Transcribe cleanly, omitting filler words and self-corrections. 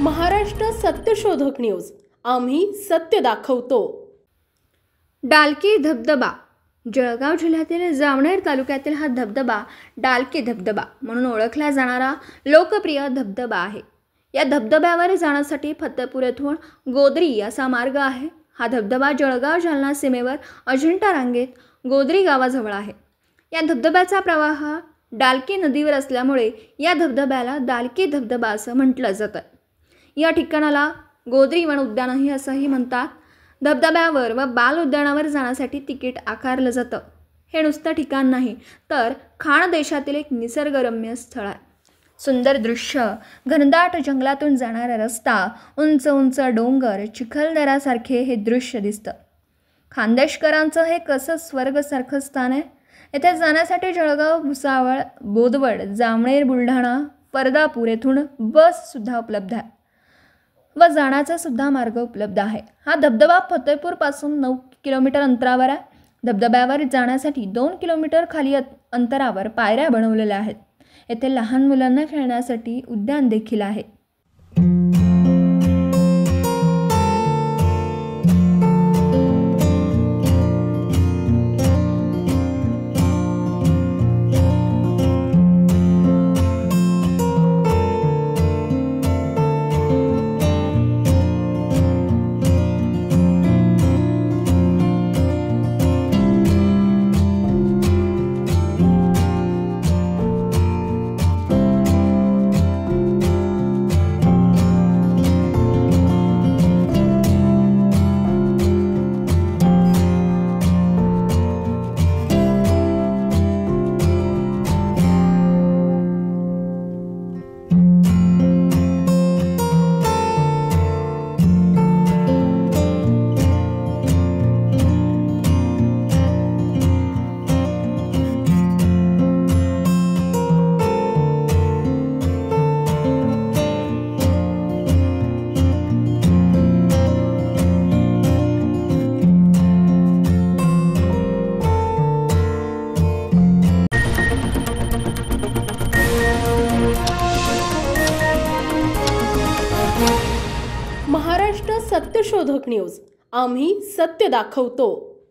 महाराष्ट्र सत्यशोधक न्यूज, आम्ही सत्य दाखवतो। डालकी धबधबा जळगाव जिल्ह्यातील जामनेर तालुक्यातील हा धबधबा डालकी धबधबा म्हणून ओळखला जाणारा लोकप्रिय धबधबा आहे। या धबधब्यावर जाण्यासाठी फतेपूर येथून गोदरी असा मार्ग आहे। हा धबधबा जळगाव जालना सीमेवर अजिंठा रांगेत गोदरी गावाजवळ आहे। या धबधब्याचा प्रवाह डालकी नदीवर असल्यामुळे या धबधब्याला डालकी धबधबा असं म्हटलं जातं। या ठिकाणाला गोदरी वन उद्यानही असंही म्हणतात। धबधब्यावर व बाल उद्यानावर जाण्यासाठी तिकीट आकारलं जातं। हे नुसतं ठिकाण नाही तर खानदेशातील एक निसर्गरम्य स्थळ आहे। सुंदर दृश्य, घनदाट जंगलातून जाणारा रस्ता, उंच उंच डोंगर, चिखलदऱ्यासारखे हे दृश्य दिसतं। खानदेशकरांचं हे कसं स्वर्गासारखं स्थान आहे। येथे जाण्यासाठी जळगाव, भुसावळ, बोदवड, जामनेर, बुलढाणा, परदापूर येथून बससुद्धा उपलब्ध आहे व जाण्याचा सुद्धा मार्ग उपलब्ध आहे। हा धबधबा फतेपूर पासून 9 किलोमीटर अंतरावर आहे। धबधब्यावर जाण्यासाठी 2 किलोमीटर खाली अंतरावर पायऱ्या बनवलेल्या आहेत। येथे लहान मुलांना खेळण्यासाठी उद्यान देखील आहे। महाराष्ट्र सत्यशोधक न्यूज, आम्ही सत्य दाखवतो।